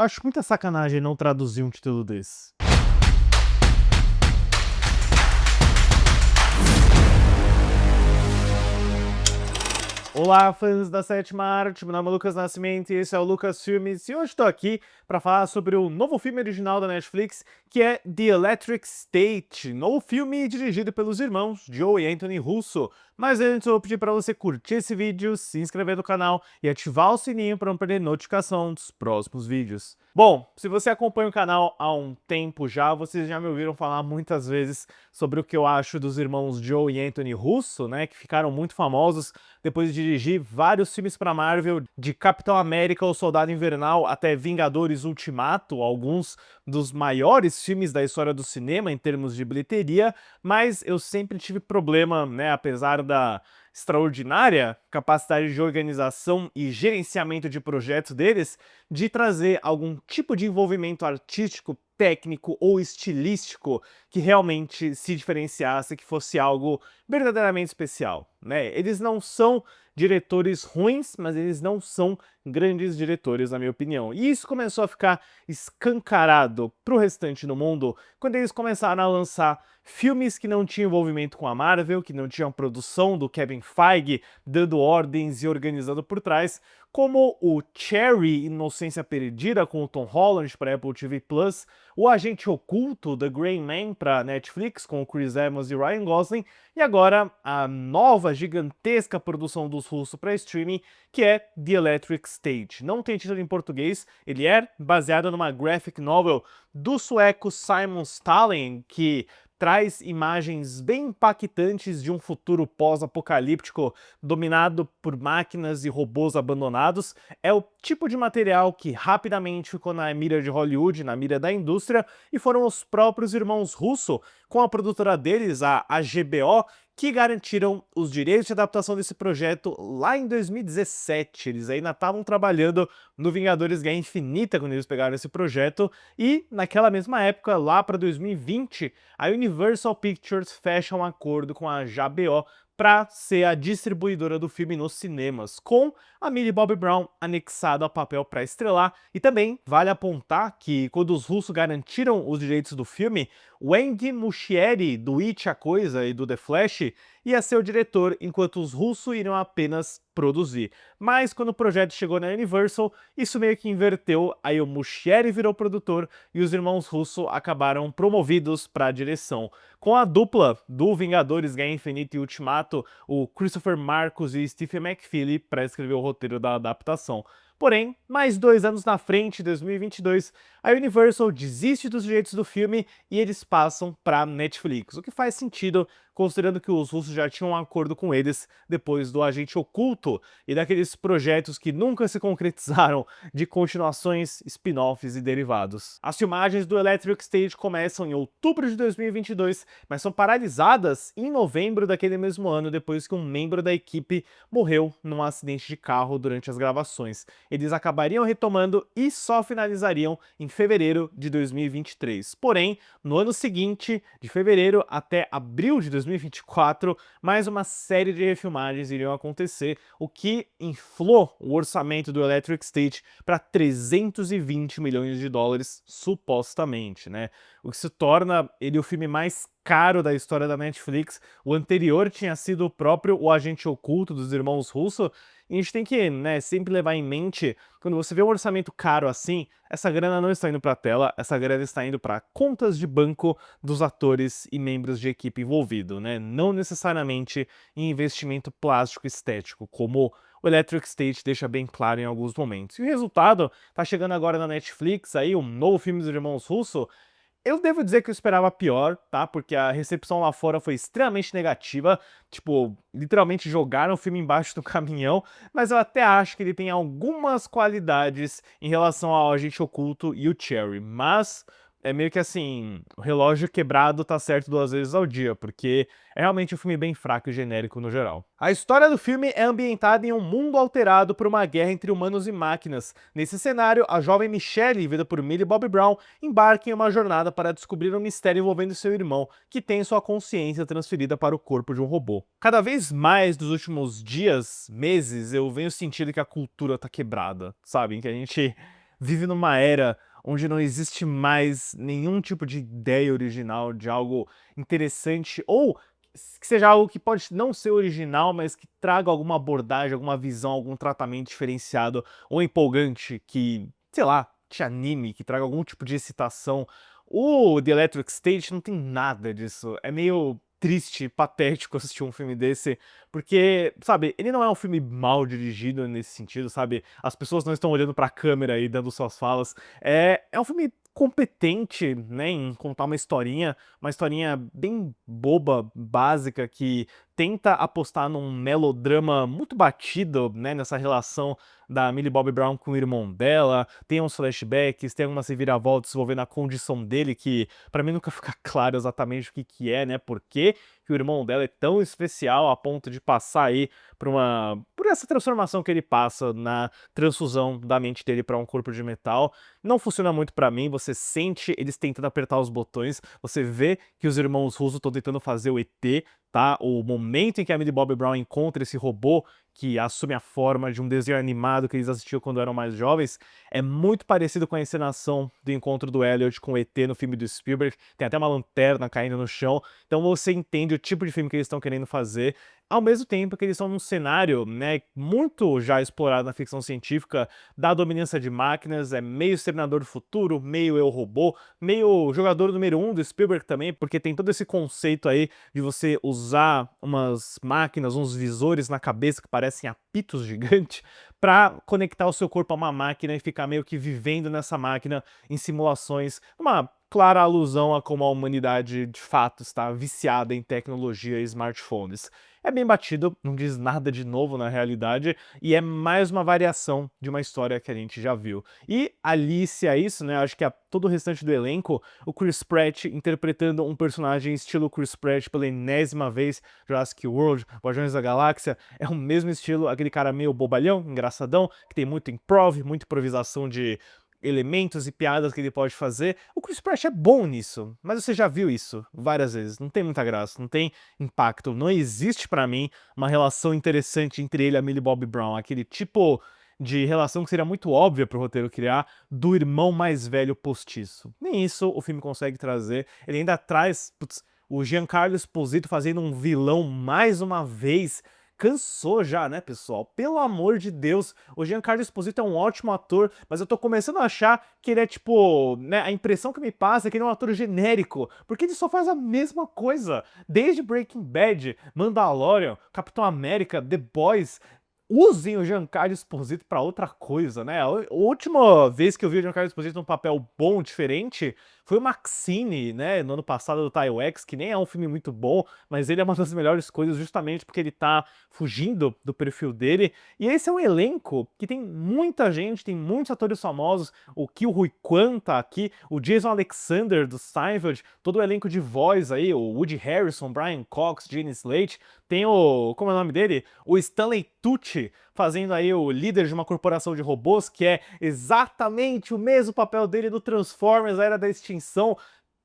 Acho muita sacanagem não traduzir um título desse. Olá, fãs da sétima arte, meu nome é Lucas Nascimento e esse é o Lucas Filmes, e hoje estou aqui para falar sobre o novo filme original da Netflix, que é The Electric State, novo filme dirigido pelos irmãos Joe e Anthony Russo. Mas antes eu vou pedir para você curtir esse vídeo, se inscrever no canal e ativar o sininho para não perder notificação dos próximos vídeos. Bom, se você acompanha o canal há um tempo já, vocês já me ouviram falar muitas vezes sobre o que eu acho dos irmãos Joe e Anthony Russo, né, que ficaram muito famosos depois de dirigir vários filmes para Marvel, de Capitão América, O Soldado Invernal até Vingadores Ultimato, alguns dos maiores filmes da história do cinema em termos de bilheteria, mas eu sempre tive problema, né, apesar da extraordinária capacidade de organização e gerenciamento de projetos deles, de trazer algum tipo de envolvimento artístico, técnico ou estilístico que realmente se diferenciasse, que fosse algo verdadeiramente especial, né? Eles não são diretores ruins, mas eles não são grandes diretores, na minha opinião. E isso começou a ficar escancarado pro restante do mundo quando eles começaram a lançar filmes que não tinham envolvimento com a Marvel, que não tinham produção do Kevin Feige dando ordens e organizando por trás, como o Cherry Inocência Perdida com o Tom Holland para Apple TV+, o Agente Oculto, The Gray Man para Netflix com o Chris Evans e Ryan Gosling, e agora a nova gigantesca produção dos russos para streaming, que é The Electric State. Não tem título em português, ele é baseado numa graphic novel do sueco Simon Stalin, que traz imagens bem impactantes de um futuro pós-apocalíptico dominado por máquinas e robôs abandonados. É o tipo de material que rapidamente ficou na mira de Hollywood, na mira da indústria, e foram os próprios irmãos Russo, com a produtora deles, a HBO, que garantiram os direitos de adaptação desse projeto lá em 2017. Eles ainda estavam trabalhando no Vingadores Guerra Infinita quando eles pegaram esse projeto, e naquela mesma época, lá para 2020, a Universal Pictures fecha um acordo com a HBO para ser a distribuidora do filme nos cinemas, com a Millie Bobby Brown anexada ao papel para estrelar. E também vale apontar que quando os russos garantiram os direitos do filme, o Andy Muschietti, do It, a Coisa e do The Flash, ia ser o diretor, enquanto os russos iriam apenas produzir. Mas quando o projeto chegou na Universal, isso meio que inverteu, aí o Muschietti virou produtor e os irmãos Russo acabaram promovidos para a direção. Com a dupla do Vingadores Guerra Infinita e Ultimato, o Christopher Marcus e Stephen McFeely, para escrever o roteiro da adaptação. Porém, mais 2 anos na frente, em 2022, a Universal desiste dos direitos do filme e eles passam para Netflix, o que faz sentido considerando que os russos já tinham um acordo com eles depois do Agente Oculto e daqueles projetos que nunca se concretizaram de continuações, spin-offs e derivados. As filmagens do Electric State começam em outubro de 2022, mas são paralisadas em novembro daquele mesmo ano, depois que um membro da equipe morreu num acidente de carro durante as gravações. Eles acabariam retomando e só finalizariam em fevereiro de 2023. Porém, no ano seguinte, de fevereiro até abril de 2024, mais uma série de refilmagens iriam acontecer, o que inflou o orçamento do Electric State para 320 milhões de dólares, supostamente, né? O que se torna ele o filme mais caro da história da Netflix. O anterior tinha sido o próprio O Agente Oculto dos irmãos Russo. E a gente tem que, né, sempre levar em mente, quando você vê um orçamento caro assim, essa grana não está indo para a tela, essa grana está indo para contas de banco dos atores e membros de equipe envolvido, né? Não necessariamente em investimento plástico estético, como o Electric State deixa bem claro em alguns momentos. E o resultado tá chegando agora na Netflix, aí um novo filme dos irmãos Russo. Eu devo dizer que eu esperava pior, tá? Porque a recepção lá fora foi extremamente negativa. Tipo, literalmente jogaram o filme embaixo do caminhão. Mas eu até acho que ele tem algumas qualidades em relação ao Agente Oculto e o Cherry. Mas é meio que assim, o relógio quebrado tá certo 2 vezes ao dia, porque é realmente um filme bem fraco e genérico no geral. A história do filme é ambientada em um mundo alterado por uma guerra entre humanos e máquinas. Nesse cenário, a jovem Michelle, vivida por Millie Bobby Brown, embarca em uma jornada para descobrir um mistério envolvendo seu irmão, que tem sua consciência transferida para o corpo de um robô. Cada vez mais nos últimos dias, meses, eu venho sentindo que a cultura tá quebrada, sabe? Que a gente vive numa era onde não existe mais nenhum tipo de ideia original de algo interessante ou que seja algo que pode não ser original, mas que traga alguma abordagem, alguma visão, algum tratamento diferenciado ou empolgante que, sei lá, te anime, que traga algum tipo de excitação. O The Electric State não tem nada disso. É meio triste, patético assistir um filme desse, porque, sabe, ele não é um filme mal dirigido nesse sentido, sabe? As pessoas não estão olhando pra câmera e dando suas falas. É um filme competente, né, em contar uma historinha bem boba, básica, que tenta apostar num melodrama muito batido, né, nessa relação da Millie Bobby Brown com o irmão dela. Tem uns flashbacks, tem algumas reviravoltas envolvendo a condição dele, que pra mim nunca fica claro exatamente o que que é, né, por quê que o irmão dela é tão especial a ponto de passar aí por essa transformação que ele passa na transfusão da mente dele pra um corpo de metal. Não funciona muito pra mim, você sente eles tentando apertar os botões, você vê que os irmãos russos estão tentando fazer o ET, tá? O momento em que a Millie Bobby Brown encontra esse robô que assume a forma de um desenho animado que eles assistiam quando eram mais jovens, é muito parecido com a encenação do encontro do Elliot com o ET no filme do Spielberg. Tem até uma lanterna caindo no chão, então você entende o tipo de filme que eles estão querendo fazer, ao mesmo tempo que eles estão num cenário, né, muito já explorado na ficção científica, da dominância de máquinas, é meio Exterminador do Futuro, meio Eu, Robô, meio Jogador número 1 do Spielberg também, porque tem todo esse conceito aí de você usar umas máquinas, uns visores na cabeça que parecem apitos gigantes, para conectar o seu corpo a uma máquina e ficar meio que vivendo nessa máquina em simulações, uma clara alusão a como a humanidade de fato está viciada em tecnologia e smartphones. É bem batido, não diz nada de novo na realidade, e é mais uma variação de uma história que a gente já viu. E alice a isso, né, acho que a todo o restante do elenco, o Chris Pratt interpretando um personagem estilo Chris Pratt pela enésima vez, Jurassic World, Guardiões da Galáxia, é o mesmo estilo, aquele cara meio bobalhão, engraçadão, que tem muito improv, muita improvisação de elementos e piadas que ele pode fazer. O Chris Pratt é bom nisso, mas você já viu isso várias vezes, não tem muita graça, não tem impacto, não existe pra mim uma relação interessante entre ele e a Millie Bobby Brown, aquele tipo de relação que seria muito óbvia pro roteiro criar, do irmão mais velho postiço. Nem isso o filme consegue trazer, ele ainda traz, putz, o Giancarlo Esposito fazendo um vilão mais uma vez. Cansou já, né, pessoal? Pelo amor de Deus, o Giancarlo Esposito é um ótimo ator, mas eu tô começando a achar que ele é tipo, né, a impressão que me passa é que ele é um ator genérico, porque ele só faz a mesma coisa, desde Breaking Bad, Mandalorian, Capitão América, The Boys. Usem o Giancarlo Esposito pra outra coisa, né? A última vez que eu vi o Giancarlo Esposito num papel bom, diferente, foi o Maxine, né, no ano passado do Tio X, que nem é um filme muito bom, mas ele é uma das melhores coisas justamente porque ele tá fugindo do perfil dele. E esse é um elenco que tem muita gente, tem muitos atores famosos, o Ke Huy Quan tá aqui, o Jason Alexander do Seinfeld, todo o elenco de voz aí, o Woody Harrelson, Brian Cox, Jenny Slate, tem o, como é o nome dele? O Stanley Tucci, fazendo aí o líder de uma corporação de robôs, que é exatamente o mesmo papel dele do Transformers, a Era da Extinção.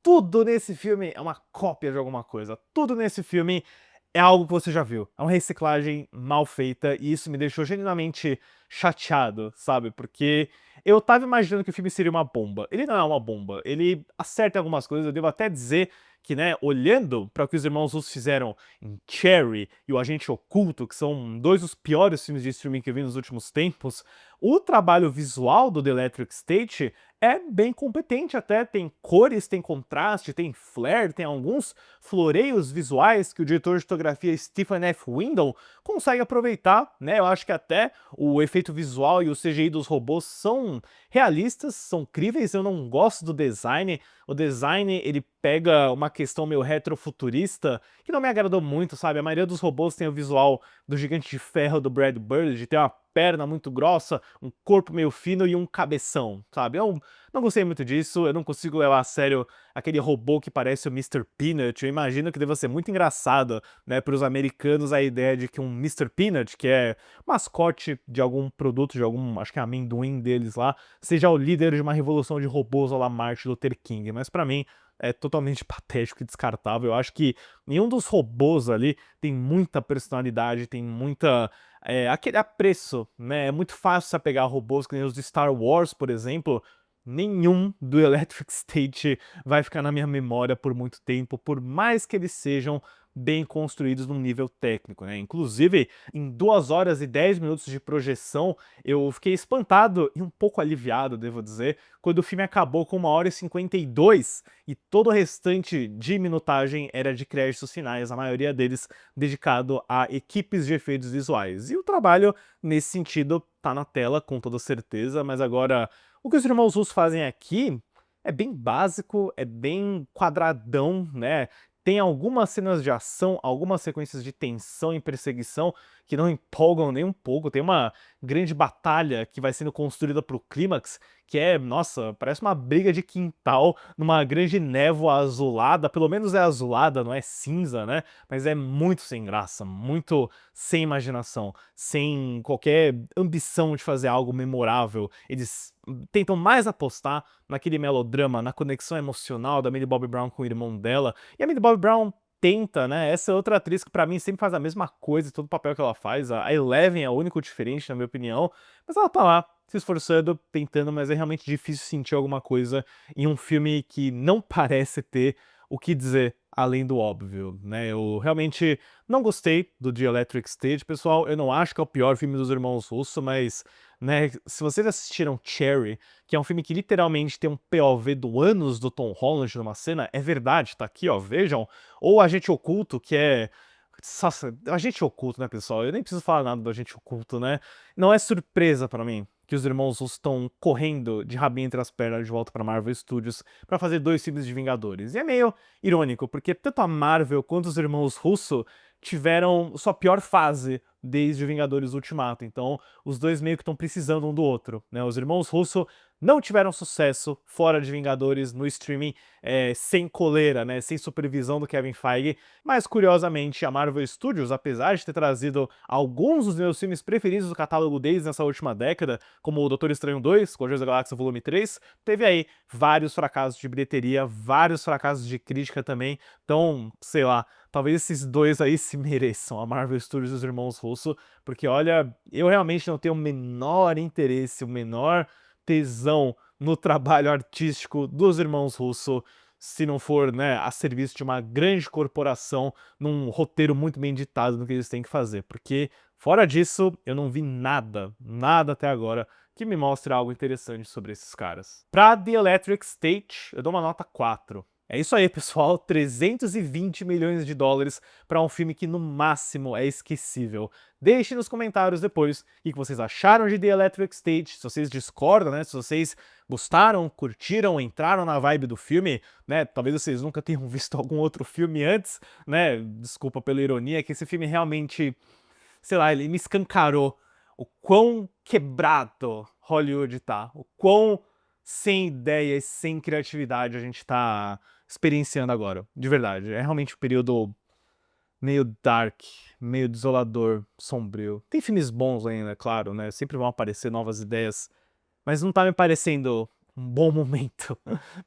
Tudo nesse filme é uma cópia de alguma coisa. Tudo nesse filme é algo que você já viu. É uma reciclagem mal feita e isso me deixou genuinamente chateado, sabe? Porque eu tava imaginando que o filme seria uma bomba. Ele não é uma bomba. Ele acerta algumas coisas, eu devo até dizer que, né, olhando para o que os irmãos russos fizeram em Cherry e O Agente Oculto, que são dois dos piores filmes de streaming que eu vi nos últimos tempos, o trabalho visual do The Electric State é bem competente até, tem cores, tem contraste, tem flare, tem alguns floreios visuais que o diretor de fotografia Stephen F. Windle consegue aproveitar, né? Eu acho que até o efeito visual e o CGI dos robôs são realistas, são críveis, eu não gosto do design. O design, ele pega uma questão meio retrofuturista que não me agradou muito, sabe? A maioria dos robôs tem o visual do Gigante de Ferro do Brad Bird, de ter uma perna muito grossa, um corpo meio fino e um cabeção, sabe? Eu não gostei muito disso, eu não consigo levar a sério aquele robô que parece o Mr. Peanut. Eu imagino que deva ser muito engraçado, né, para os americanos a ideia de que um Mr. Peanut, que é mascote de algum produto, de algum, acho que é amendoim deles lá, seja o líder de uma revolução de robôs à la Martin Luther King. Mas pra mim, é totalmente patético e descartável. Eu acho que nenhum dos robôs ali tem muita personalidade, tem muita aquele apreço, né? É muito fácil você pegar robôs que nem os de Star Wars, por exemplo. Nenhum do Electric State vai ficar na minha memória por muito tempo, por mais que eles sejam bem construídos num nível técnico, né? Inclusive, em 2 horas e 10 minutos de projeção, eu fiquei espantado e um pouco aliviado, devo dizer, quando o filme acabou com 1 hora e 52 e todo o restante de minutagem era de créditos finais, a maioria deles dedicado a equipes de efeitos visuais. E o trabalho, nesse sentido, tá na tela, com toda certeza, mas agora, o que os irmãos Russo fazem aqui é bem básico, é bem quadradão, né? Tem algumas cenas de ação, algumas sequências de tensão e perseguição que não empolgam nem um pouco. Tem uma grande batalha que vai sendo construída pro clímax, que é, nossa, parece uma briga de quintal numa grande névoa azulada. Pelo menos é azulada, não é cinza, né? Mas é muito sem graça, muito sem imaginação, sem qualquer ambição de fazer algo memorável. Eles tentam mais apostar naquele melodrama, na conexão emocional da Millie Bobby Brown com o irmão dela. E a Millie Bobby Brown tenta, né? Essa é outra atriz que pra mim sempre faz a mesma coisa em todo o papel que ela faz. A Eleven é o único diferente, na minha opinião. Mas ela tá lá, se esforçando, tentando, mas é realmente difícil sentir alguma coisa em um filme que não parece ter o que dizer além do óbvio, né? Eu realmente não gostei do The Electric Stage, pessoal. Eu não acho que é o pior filme dos irmãos Russo, mas, né, se vocês assistiram Cherry, que é um filme que literalmente tem um POV do ânus do Tom Holland numa cena, é verdade, tá aqui, ó, vejam. Ou Agente Oculto, que é... Nossa, Agente Oculto, né, pessoal? Eu nem preciso falar nada do Agente Oculto, né? Não é surpresa pra mim que os irmãos Russo estão correndo de rabinho entre as pernas de volta pra Marvel Studios pra fazer 2 filmes de Vingadores. E é meio irônico, porque tanto a Marvel quanto os irmãos Russo tiveram sua pior fase desde o Vingadores Ultimato. Então, os dois meio que estão precisando um do outro, né? Os irmãos Russo não tiveram sucesso fora de Vingadores no streaming sem coleira, né? Sem supervisão do Kevin Feige. Mas, curiosamente, a Marvel Studios, apesar de ter trazido alguns dos meus filmes preferidos do catálogo deles nessa última década, como o Doutor Estranho 2, Guardiões da Galáxia Volume 3, teve aí vários fracassos de bilheteria, vários fracassos de crítica também. Então, sei lá, talvez esses dois aí se mereçam, a Marvel Studios e os irmãos Russo, porque olha, eu realmente não tenho o menor interesse, o menor tesão no trabalho artístico dos irmãos Russo, se não for, né, a serviço de uma grande corporação, num roteiro muito bem ditado no que eles têm que fazer, porque fora disso, eu não vi nada, nada até agora que me mostre algo interessante sobre esses caras. Pra The Electric State, eu dou uma nota 4. É isso aí, pessoal, 320 milhões de dólares para um filme que no máximo é esquecível. Deixe nos comentários depois o que vocês acharam de The Electric State, se vocês discordam, né, se vocês gostaram, curtiram, entraram na vibe do filme, né, talvez vocês nunca tenham visto algum outro filme antes, né, desculpa pela ironia, que esse filme realmente, sei lá, ele me escancarou o quão quebrado Hollywood tá, o quão sem ideias, sem criatividade a gente tá experienciando agora, de verdade. É realmente um período meio dark, meio desolador, sombrio. Tem filmes bons ainda, claro, né? Sempre vão aparecer novas ideias, mas não tá me parecendo um bom momento,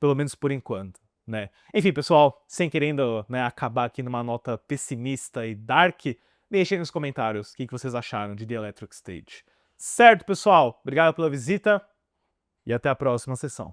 pelo menos por enquanto, né? Enfim, pessoal, sem querendo, né, acabar aqui numa nota pessimista e dark, deixem nos comentários o que vocês acharam de The Electric Stage. Certo, pessoal? Obrigado pela visita e até a próxima sessão.